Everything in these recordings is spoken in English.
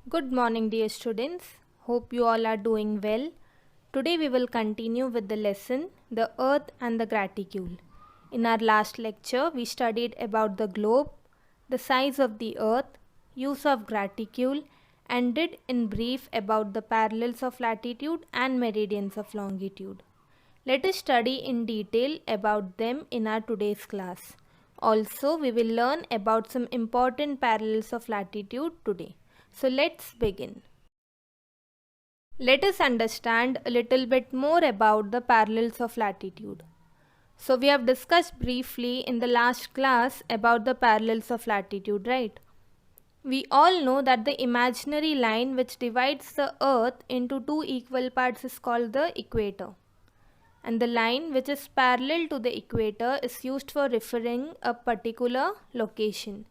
Good morning, dear students. Hope you all are doing well. Today we will continue with the lesson The Earth and the Graticule. In our last lecture, we studied about the globe, the size of the earth, use of graticule, and did in brief about the parallels of latitude and meridians of longitude. Let us study in detail about them in our today's class. Also, we will learn about some important parallels of latitude today. So let's begin. Let us understand a little bit more about the parallels of latitude. So we have discussed briefly in the last class about the parallels of latitude, right? We all know that the imaginary line which divides the earth into two equal parts is called the equator. And the line which is parallel to the equator is used for referring a particular location.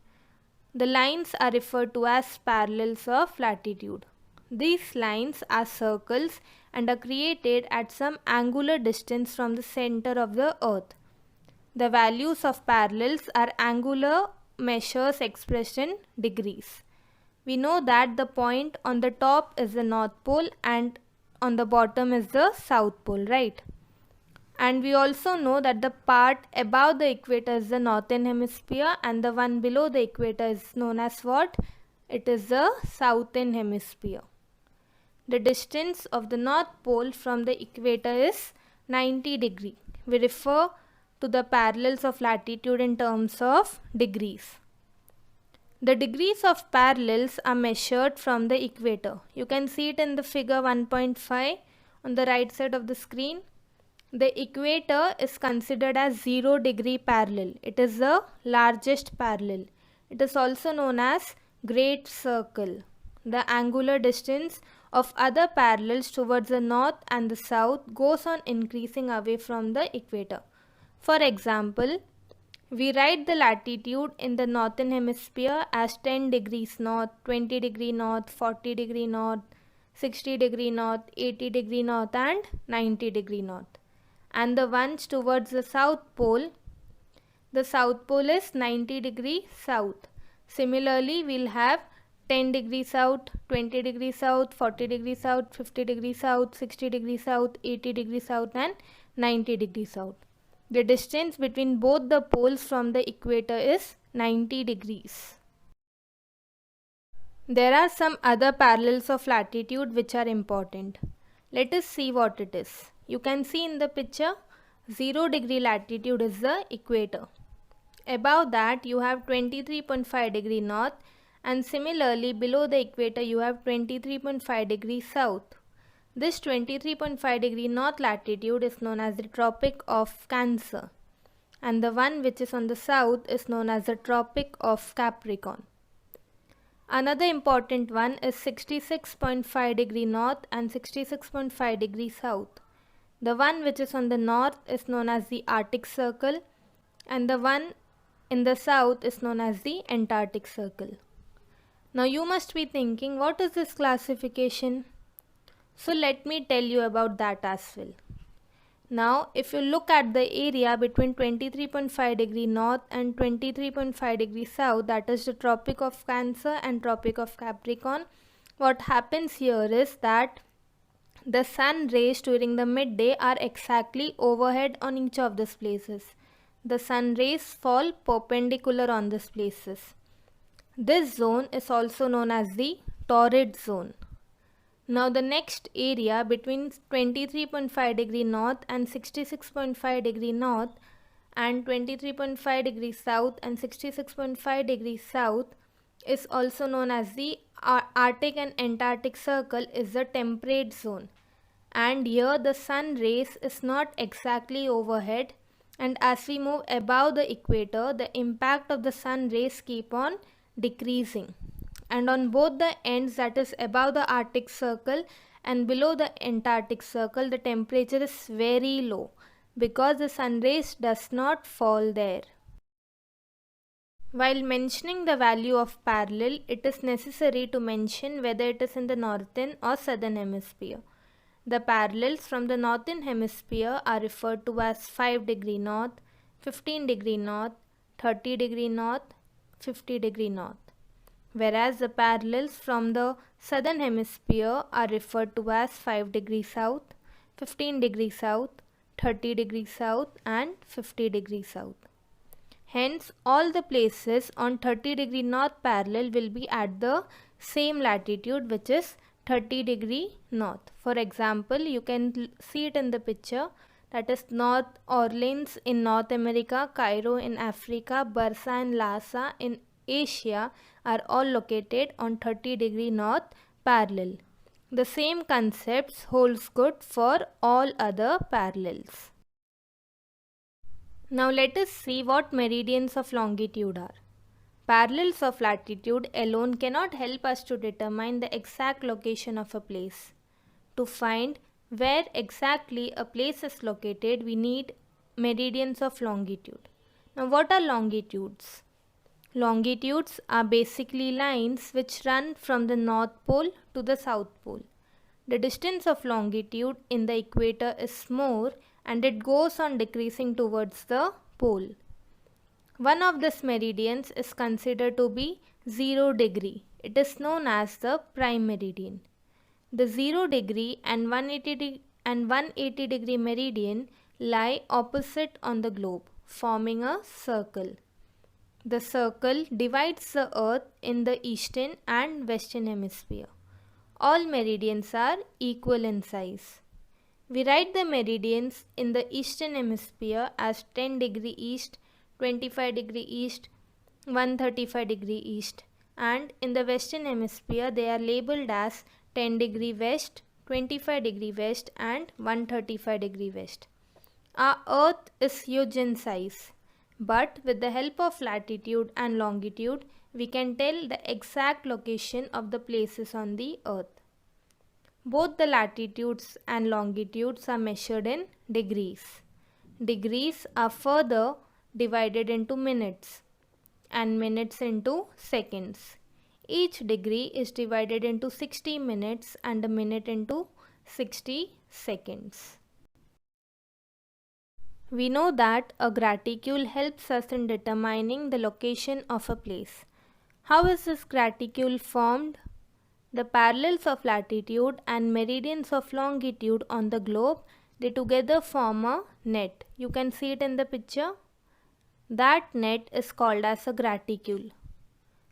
The lines are referred to as parallels of latitude. These lines are circles and are created at some angular distance from the center of the earth. The values of parallels are angular measures expressed in degrees. We know that the point on the top is the North Pole and on the bottom is the South Pole, right? And we also know that the part above the equator is the northern hemisphere and the one below the equator is known as what? It is the southern hemisphere. The distance of the North Pole from the equator is 90 degrees. We refer to the parallels of latitude in terms of degrees. The degrees of parallels are measured from the equator. You can see it in the figure 1.5 on the right side of the screen. The equator is considered as 0-degree parallel. It is the largest parallel. It is also known as great circle. The angular distance of other parallels towards the north and the south goes on increasing away from the equator. For example, we write the latitude in the northern hemisphere as 10 degrees north, 20 degree north, 40 degree north, 60 degree north, 80 degree north and 90 degree north. And the ones towards the south pole is 90 degree south. Similarly, we'll have 10 degrees south, 20 degrees south, 40 degrees south, 50 degrees south, 60 degrees south, 80 degrees south and 90 degrees south. The distance between both the poles from the equator is 90 degrees. There are some other parallels of latitude which are important. Let us see what it is. You can see in the picture 0-degree latitude is the equator. Above that you have 23.5 degree north and similarly below the equator you have 23.5 degree south. This 23.5 degree north latitude is known as the Tropic of Cancer and the one which is on the south is known as the Tropic of Capricorn. Another important one is 66.5 degree north and 66.5 degree south. The one which is on the north is known as the Arctic Circle and the one in the south is known as the Antarctic Circle. Now you must be thinking, what is this classification? So let me tell you about that as well. Now if you look at the area between 23.5 degree north and 23.5 degree south, that is the Tropic of Cancer and Tropic of Capricorn, what happens here is that the sun rays during the midday are exactly overhead on each of these places. The sun rays fall perpendicular on these places. This zone is also known as the torrid zone. Now the next area between 23.5 degree north and 66.5 degree north and 23.5 degrees south and 66.5 degrees south is also known as the Arctic and Antarctic Circle is the temperate zone. And here the sun rays is not exactly overhead, and as we move above the equator the impact of the sun rays keep on decreasing. And on both the ends, that is above the Arctic Circle and below the Antarctic Circle, the temperature is very low because the sun rays does not fall there. While mentioning the value of parallel, it is necessary to mention whether it is in the northern or southern hemisphere. The parallels from the northern hemisphere are referred to as 5 degree north, 15 degree north, 30 degree north, 50 degree north. Whereas the parallels from the Southern hemisphere are referred to as 5 degrees south, 15 degrees south, 30 degrees south and 50 degrees south. Hence, all the places on 30° north parallel will be at the same latitude, which is 30° north. For example, you can see it in the picture, that is North Orleans in North America, Cairo in Africa, Bursa and Lhasa in Asia are all located on 30° north parallel. The same concepts holds good for all other parallels. Now let us see what meridians of longitude are. Parallels of latitude alone cannot help us to determine the exact location of a place. To find where exactly a place is located, we need meridians of longitude. Now what are longitudes? Longitudes are basically lines which run from the North Pole to the South Pole. The distance of longitude in the equator is more and it goes on decreasing towards the pole. One of these meridians is considered to be 0 degree. It is known as the prime meridian. The 0 degree and 180 degree meridian lie opposite on the globe, forming a circle. The circle divides the earth in the eastern and western hemisphere. All meridians are equal in size. We write the meridians in the eastern hemisphere as 10 degree east, 25 degree east, 135 degree east, and in the western hemisphere they are labeled as 10 degree west, 25 degree west and 135 degree west. Our earth is huge in size, but with the help of latitude and longitude we can tell the exact location of the places on the earth. Both the latitudes and longitudes are measured in degrees. Degrees are further divided into minutes and minutes into seconds. Each degree is divided into 60 minutes and a minute into 60 seconds. We know that a graticule helps us in determining the location of a place. How is this graticule formed? The parallels of latitude and meridians of longitude on the globe, they together form a net. You can see it in the picture. That net is called as a graticule.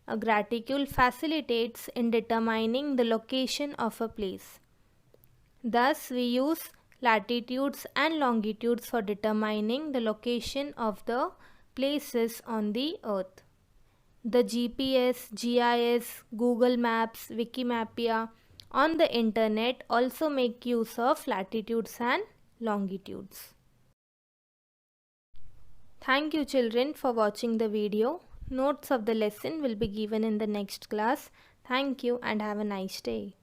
A graticule facilitates in determining the location of a place. Thus, we use latitudes and longitudes for determining the location of the places on the earth. The GPS, GIS, Google Maps, Wikimedia on the internet also make use of latitudes and longitudes. Thank you children for watching the video. Notes of the lesson will be given in the next class. Thank you and have a nice day.